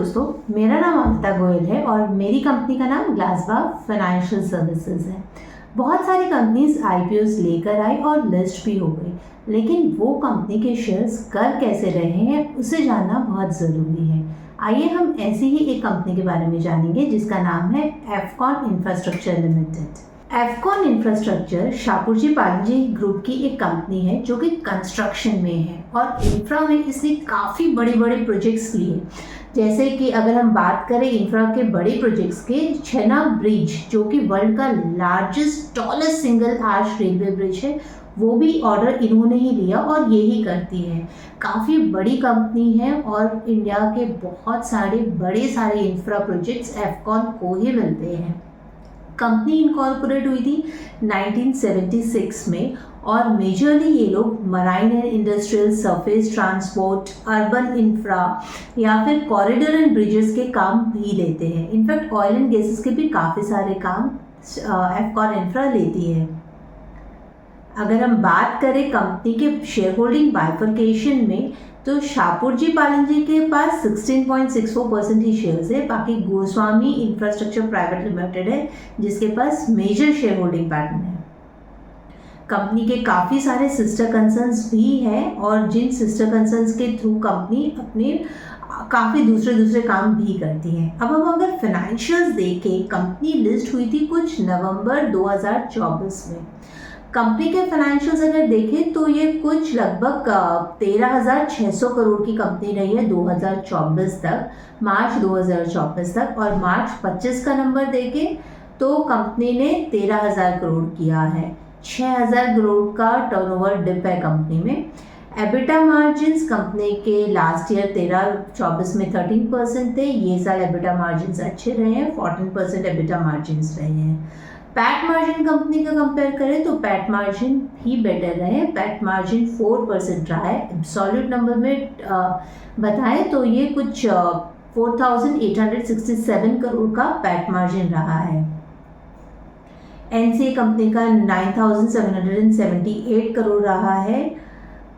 दोस्तों, मेरा नाम अमिता गोयल है और मेरी कंपनी का नाम ग्लासबाग फाइनेंशियल सर्विसेज है। बहुत सारी कंपनीज आईपीओस लेकर आई और लिस्ट भी हो गई, लेकिन वो कंपनी के शेयर्स कर कैसे रहे हैं उसे जानना बहुत ज़रूरी है। आइए हम ऐसी ही एक कंपनी के बारे में जानेंगे जिसका नाम है Afcons infrastructure limited. Afcons infrastructure Shapoorji Pallonji group की एक कंपनी है जो कि कंस्ट्रक्शन में है और इंफ्रा में इसने काफ़ी बड़े बड़े प्रोजेक्ट्स लिए। जैसे कि अगर हम बात करें इंफ्रा के बड़े प्रोजेक्ट्स के, छेना ब्रिज जो कि वर्ल्ड का largest tallest single arch railway bridge है, वो भी ऑर्डर इन्होंने ही लिया और यही करती है। काफ़ी बड़ी कंपनी है और इंडिया के बहुत सारे बड़े इंफ्रा प्रोजेक्ट्स एफकॉन को ही मिलते हैं। कंपनी इनकॉर्पोरेट हुई थी 1976 में और मेजरली ये लोग marine and industrial, surface transport, urban infra या फिर कॉरिडोर एंड ब्रिजेस के काम भी लेते हैं। इनफैक्ट ऑयल एंड गैसेस के भी काफ़ी सारे काम एफकॉन इंफ्रा लेती है। अगर हम बात करें कंपनी के शेयर होल्डिंग बाइफर्केशन में, तो शाहपुर पालनजी के पास 16.64% ही शेयर्स है। बाकी गोस्वामी इंफ्रास्ट्रक्चर प्राइवेट लिमिटेड है जिसके पास मेजर शेयर होल्डिंग पैटर्न है। कंपनी के काफ़ी सारे सिस्टर कंसर्न्स भी हैं और जिन सिस्टर कंसर्न्स के थ्रू कंपनी अपने काफ़ी दूसरे काम भी करती है। अब हम अगर फाइनेंशियल्स देखें, कंपनी लिस्ट हुई थी कुछ नवंबर 2024 में। कंपनी के फाइनेंशियल्स अगर देखें तो ये कुछ लगभग 13,600 करोड़ की कंपनी रही है 2024 तक, मार्च 2024 तक। और मार्च 25 का नंबर देखें तो कंपनी ने 13,000 करोड़ किया है। 6,000 करोड़ का टर्नओवर डिप है कंपनी में। एबिटा मार्जिन्स कंपनी के लास्ट ईयर 13-24 में 13% थे। ये साल एबिटा मार्जिन्स अच्छे रहे हैं, 14% एबिटा मार्जिन्स रहे हैं। पैट मार्जिन कंपनी का कंपेयर करें तो पैट मार्जिन भी बेटर रहे। पैट मार्जिन 4% रहा है। एब्सोल्यूट नंबर में बताएं तो ये कुछ 4,867 करोड़ का पैट मार्जिन रहा है। एनसीए कंपनी का 9,778 करोड़ रहा है।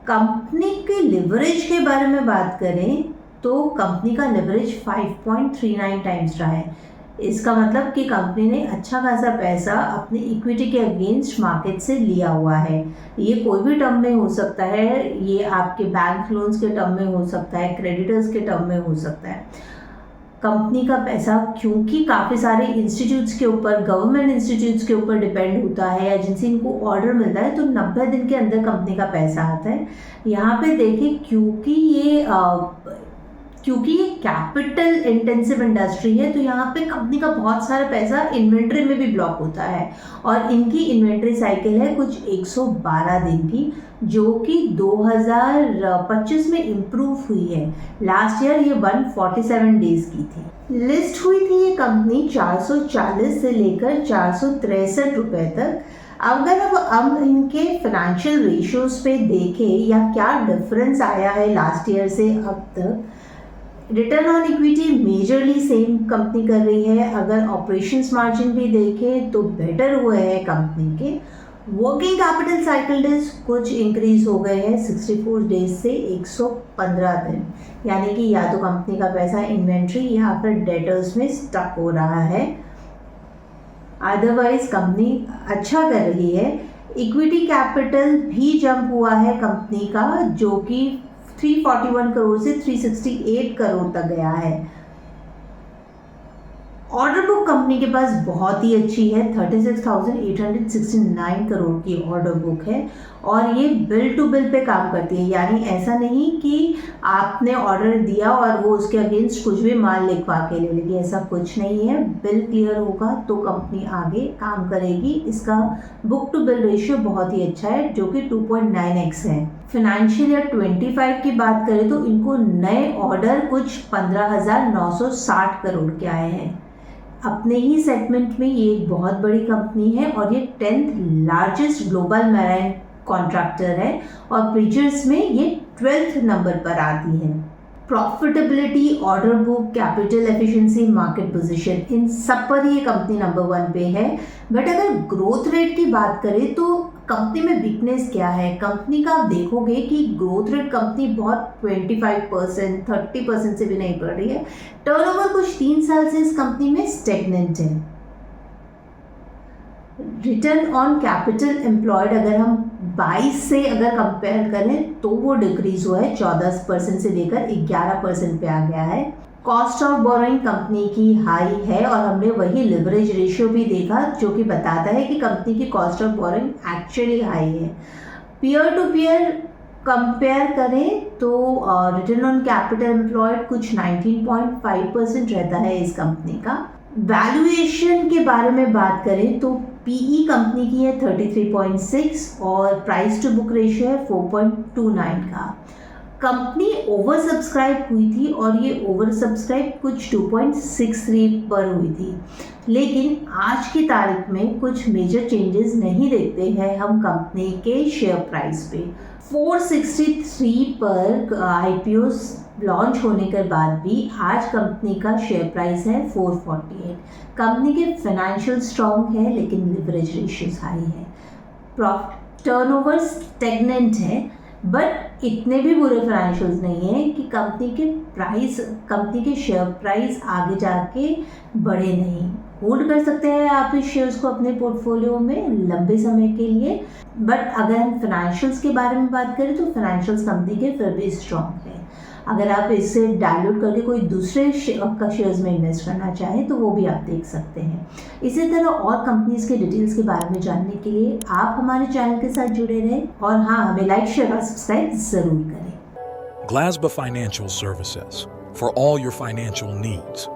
कंपनी के लिवरेज के बारे में बात करें तो कंपनी का लिवरेज 5.39 टाइम्स रहा है। इसका मतलब कि कंपनी ने अच्छा खासा पैसा अपने इक्विटी के अगेंस्ट मार्केट से लिया हुआ है। ये कोई भी टर्म में हो सकता है, ये आपके बैंक लोन्स के टर्म में हो सकता है, क्रेडिटर्स के टर्म में हो सकता है। कंपनी का पैसा क्योंकि काफ़ी सारे इंस्टीट्यूट्स के ऊपर, गवर्नमेंट इंस्टीट्यूट्स के ऊपर डिपेंड होता है या जिनसे इनको ऑर्डर मिलता है, तो 90 दिन के अंदर कंपनी का पैसा आता है। यहाँ पे देखिए क्योंकि ये कैपिटल इंटेंसिव इंडस्ट्री है तो यहाँ पे कंपनी का बहुत सारा पैसा इन्वेंट्री में भी ब्लॉक होता है और इनकी इन्वेंट्री साइकिल है कुछ 112 दिन की, जो कि 2025 में इम्प्रूव हुई है। लास्ट ईयर ये 147 डेज की थी। लिस्ट हुई थी ये कंपनी 440 से लेकर 463 रुपये तक। अगर अब हम इनके फाइनेंशियल रेशियोज पे देखें या क्या डिफरेंस आया है लास्ट ईयर से अब तक, return on equity majorly same company कर रही है। अगर ऑपरेशंस मार्जिन भी देखें तो बेटर हुए हैं कंपनी के। वर्किंग कैपिटल साइकिल डेज कुछ इंक्रीज हो गए हैं 64 डेज से 115 दिन, यानी कि या तो कंपनी का पैसा इन्वेंट्री या फिर डेटर्स में स्टक हो रहा है। अदरवाइज कंपनी अच्छा कर रही है। इक्विटी कैपिटल भी जंप हुआ है कंपनी का, जो कि 341 करोड़ से 368 करोड़ तक गया है। ऑर्डर बुक कंपनी के पास बहुत ही अच्छी है, 36,869 करोड़ की ऑर्डर बुक है और ये बिल टू बिल पे काम करती है। यानी ऐसा नहीं कि आपने ऑर्डर दिया और वो उसके अगेंस्ट कुछ भी माल लिखवा के ले लेगी, ऐसा कुछ नहीं है। बिल क्लियर होगा तो कंपनी आगे काम करेगी। इसका बुक टू बिल रेशियो बहुत ही अच्छा है जो कि 2.9x है। फाइनेंशियल ईयर 25 की बात करें तो इनको नए ऑर्डर कुछ 15,960 करोड़ के आए हैं। अपने ही सेगमेंट में ये एक बहुत बड़ी कंपनी है और ये 10th largest global marine contractor है और ब्रिजेस में ये 12th नंबर पर आती है। Profitability, order book, capital efficiency, market position, इन सब पर ये कंपनी नंबर 1 पे है। बट अगर ग्रोथ रेट की बात करें तो कंपनी में वीकनेस क्या है? कंपनी का आप देखोगे कि ग्रोथ रेट कंपनी बहुत 25%, 30% से भी नहीं बढ़ रही है। टर्नओवर कुछ 3 साल से इस कंपनी में स्टेगनेंट है। रिटर्न ऑन कैपिटल एम्प्लॉयड अगर हम 22 से अगर कंपेयर करें तो वो डिक्रीज हुआ है, 14% से लेकर 11% पे आ गया है। कॉस्ट ऑफ बोरोइंग कंपनी की हाई है और हमने वही लिवरेज रेशियो भी देखा जो कि बताता है कि कंपनी की cost of borrowing actually high है। पीयर टू पीयर कंपेयर करें तो रिटर्न ऑन कैपिटल एम्प्लॉयड कुछ 19.5% रहता है इस कंपनी का। वैल्यूएशन के बारे में बात करें तो पीई कंपनी की है 33.6 और प्राइस टू बुक रेशियो है 4.29 का। कंपनी ओवर सब्सक्राइब हुई थी और ये ओवर सब्सक्राइब कुछ 2.63 पर हुई थी, लेकिन आज की तारीख में कुछ मेजर चेंजेस नहीं देखते हैं हम कंपनी के शेयर प्राइस पे। 463 पर आईपीओ लॉन्च होने के बाद भी आज कंपनी का शेयर प्राइस है 448। कंपनी के फाइनेंशियल स्ट्रॉन्ग है लेकिन लिवरेज रेशियोज हाई है। प्रॉफिट टर्नओवर स्टेगनेंट है बट इतने भी बुरे फाइनेंशियल्स नहीं है कि कंपनी के शेयर प्राइस आगे जाके बढ़े नहीं। होल्ड कर सकते हैं आप इस शेयर्स को अपने पोर्टफोलियो में लंबे समय के लिए। बट अगर हम फाइनेंशियल्स के बारे में बात करें तो फाइनेंशियल्स कंपनी के फिर भी स्ट्रॉन्ग है। अगर आप इससे डायल्यूट करके कोई दूसरे शेयर्स में इन्वेस्ट करना चाहें तो वो भी आप देख सकते हैं। इसी तरह और कंपनीज के डिटेल्स के बारे में जानने के लिए आप हमारे चैनल के साथ जुड़े रहें और हाँ, हमें लाइक, शेयर और सब्सक्राइब ज़रूर करें। Glasba Financial Services, for all your financial needs.